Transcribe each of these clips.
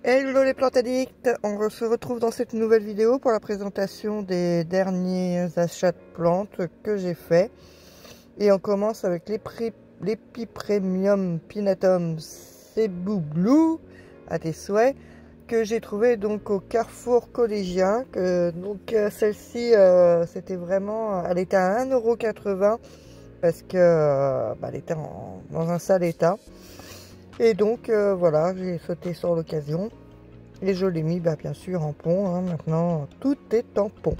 Hello les plantes addicts, on se retrouve dans cette nouvelle vidéo pour la présentation des derniers achats de plantes que j'ai fait. Et on commence avec l'Epipremium Pinatum Cebu Blue à tes souhaits, que j'ai trouvé donc au Carrefour Collégien. Celle-ci c'était vraiment, elle était à 1,80 € parce que elle était dans un sale état. Et donc voilà, j'ai sauté sur l'occasion et je l'ai mis bien sûr en pont, hein. Maintenant tout est en pont.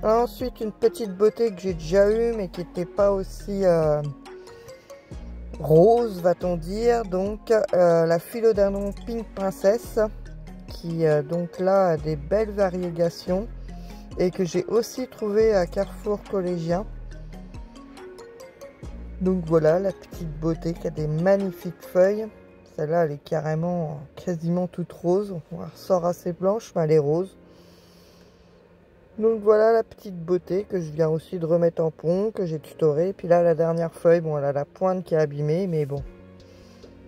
Ensuite une petite beauté que j'ai déjà eue mais qui n'était pas aussi rose, va-t-on dire, donc la Philodendron Pink Princess, qui donc là a des belles variégations et que j'ai aussi trouvé à Carrefour Collégien. Donc voilà la petite beauté qui a des magnifiques feuilles. Celle-là elle est carrément quasiment toute rose, on ressort assez blanche mais elle est rose. Donc voilà la petite beauté que je viens aussi de remettre en pont, que j'ai tutoré. Puis là la dernière feuille, bon elle a la pointe qui est abîmée, mais bon,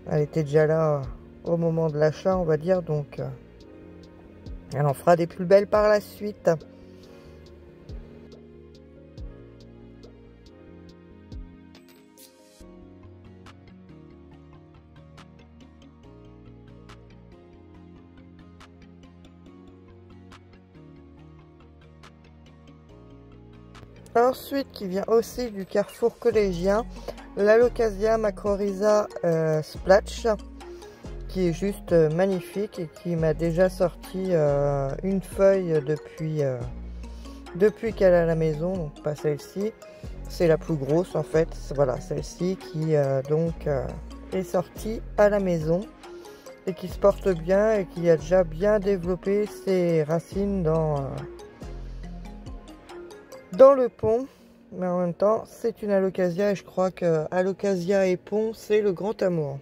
elle était déjà là au moment de l'achat on va dire, donc elle en fera des plus belles par la suite. Ensuite, qui vient aussi du Carrefour Collégien, l'Alocasia macrorhiza Splatch, qui est juste magnifique et qui m'a déjà sorti une feuille depuis qu'elle est à la maison. Donc pas celle-ci, c'est la plus grosse en fait. Voilà, celle-ci qui est sortie à la maison et qui se porte bien et qui a déjà bien développé ses racines dans le pont. Mais en même temps c'est une alocasia et je crois que alocasia et pont c'est le grand amour.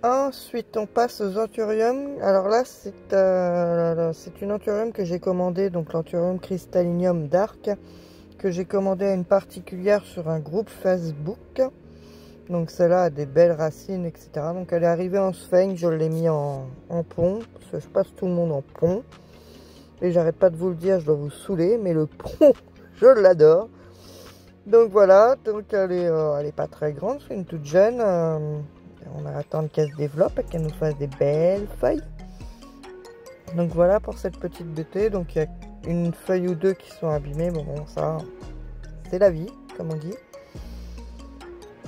Ensuite on passe aux anthuriums. Alors là c'est une anthurium que j'ai commandé, donc l'anthurium crystallinium dark, que j'ai commandé à une particulière sur un groupe Facebook. Donc celle-là a des belles racines, etc. Donc elle est arrivée en sphène, je l'ai mis en pont, parce que je passe tout le monde en pont. Et j'arrête pas de vous le dire, je dois vous saouler, mais le pont, je l'adore. Donc voilà, donc elle est pas très grande, c'est une toute jeune. On va attendre qu'elle se développe et qu'elle nous fasse des belles feuilles. Donc voilà pour cette petite beauté. Donc il y a une feuille ou deux qui sont abîmées, bon ça c'est la vie comme on dit.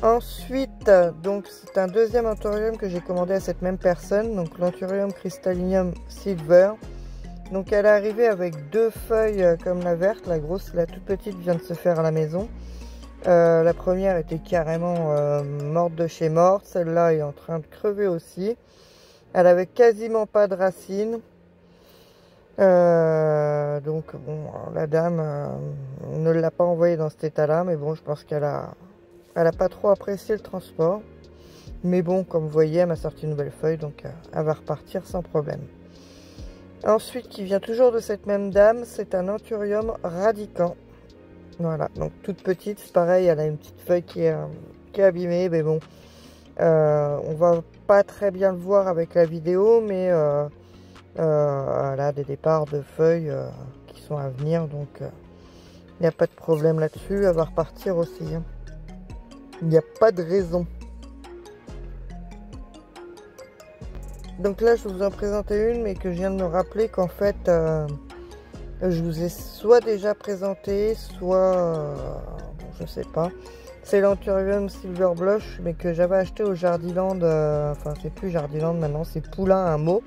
Ensuite donc c'est un deuxième anthurium que j'ai commandé à cette même personne, donc l'anthurium crystallinium silver. Donc elle est arrivée avec deux feuilles comme la verte, la grosse, la toute petite vient de se faire à la maison. La première était carrément morte de chez morte, celle-là est en train de crever aussi. Elle avait quasiment pas de racines. Donc bon, la dame ne l'a pas envoyée dans cet état-là, mais bon, je pense qu'elle a pas trop apprécié le transport. Mais bon, comme vous voyez, elle m'a sorti une nouvelle feuille, donc elle va repartir sans problème. Ensuite, qui vient toujours de cette même dame, c'est un anthurium radicant. Voilà, donc toute petite, c'est pareil, elle a une petite feuille qui est abîmée, mais bon, on va pas très bien le voir avec la vidéo, mais elle a des départs de feuilles qui sont à venir, donc il n'y a pas de problème là-dessus, elle va repartir aussi, hein. Il n'y a pas de raison. Donc là, je vais vous en présenter une, mais que je viens de me rappeler qu'en fait, je vous ai soit déjà présenté, soit bon, je sais pas. C'est l'anthurium silver blush, mais que j'avais acheté au Jardiland. Enfin, c'est plus Jardiland maintenant, c'est Poulain un mot.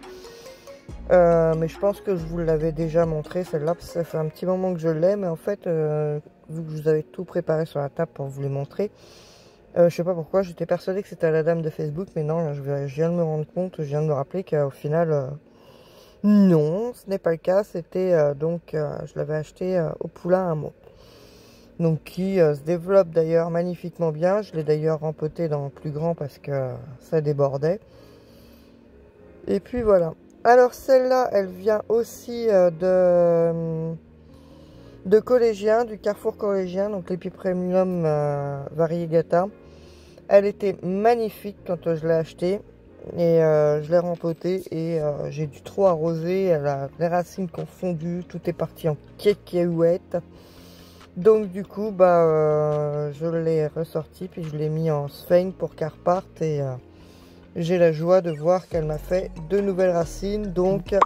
Mais je pense que je vous l'avais déjà montré celle-là, parce que ça fait un petit moment que je l'ai. Mais en fait, vu que je vous avais tout préparé sur la table pour vous les montrer, je sais pas pourquoi, j'étais persuadée que c'était la dame de Facebook, mais non, je viens de me rendre compte, je viens de me rappeler qu'au final, Non, ce n'est pas le cas. C'était je l'avais acheté au Poulain Hameau. Donc qui se développe d'ailleurs magnifiquement bien. Je l'ai d'ailleurs rempoté dans le plus grand parce que ça débordait. Et puis voilà. Alors celle-là, elle vient aussi de Collégien, du Carrefour Collégien, donc l'Epi Premium Variegata. Elle était magnifique quand je l'ai achetée et je l'ai rempotée et j'ai dû trop arroser. Elle a les racines qui ont fondu, tout est parti en cacahuètes. Donc du coup, je l'ai ressorti puis je l'ai mis en sphène pour qu'elle reparte et j'ai la joie de voir qu'elle m'a fait de nouvelles racines. Donc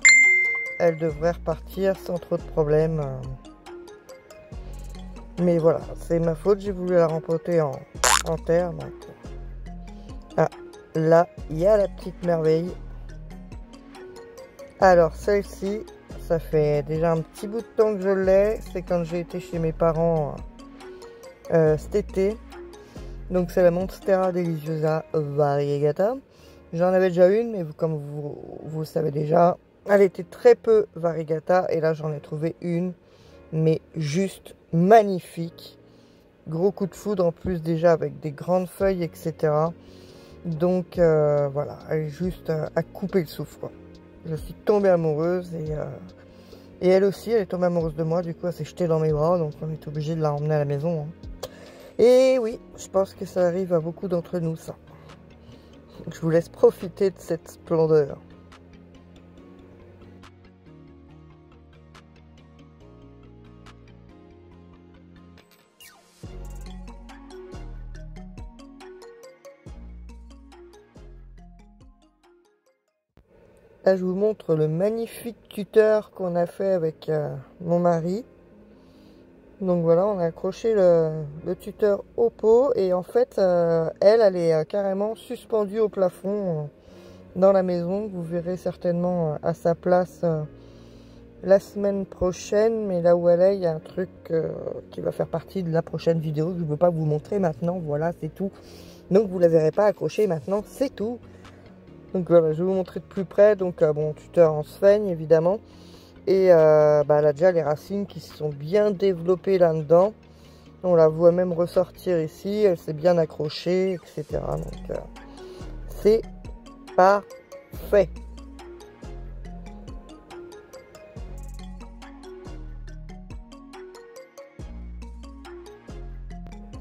elle devrait repartir sans trop de problèmes. Mais voilà, c'est ma faute, j'ai voulu la rempoter en terre. Donc... Ah, là, il y a la petite merveille. Alors celle-ci, ça fait déjà un petit bout de temps que je l'ai. C'est quand j'ai été chez mes parents cet été. Donc c'est la Monstera Deliciosa Variegata. J'en avais déjà une, mais comme vous le savez déjà, elle était très peu Variegata. Et là j'en ai trouvé une, mais juste magnifique. Gros coup de foudre en plus déjà avec des grandes feuilles, etc. Donc voilà, elle est juste à couper le souffle, quoi. Je suis tombée amoureuse et elle aussi, elle est tombée amoureuse de moi. Du coup, elle s'est jetée dans mes bras, donc on est obligé de la emmener à la maison. Et oui, je pense que ça arrive à beaucoup d'entre nous, ça. Donc, je vous laisse profiter de cette splendeur. Là, je vous montre le magnifique tuteur qu'on a fait avec mon mari. Donc voilà, on a accroché le tuteur au pot et en fait, elle est carrément suspendue au plafond dans la maison. Vous verrez certainement à sa place la semaine prochaine, mais là où elle est, il y a un truc qui va faire partie de la prochaine vidéo. Je ne veux pas vous montrer maintenant, voilà, c'est tout. Donc vous ne la verrez pas accrochée maintenant, c'est tout. Donc voilà, je vais vous montrer de plus près. Donc bon, tuteur en sphène évidemment. Et elle a déjà les racines qui se sont bien développées là-dedans. On la voit même ressortir ici. Elle s'est bien accrochée, etc. Donc c'est parfait.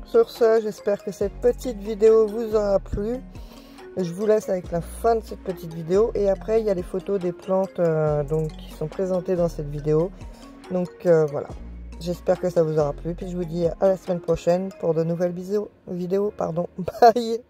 Sur ce, j'espère que cette petite vidéo vous aura plu. Je vous laisse avec la fin de cette petite vidéo et après il y a les photos des plantes qui sont présentées dans cette vidéo. Donc voilà, j'espère que ça vous aura plu. Puis je vous dis à la semaine prochaine pour de nouvelles vidéos. Bye.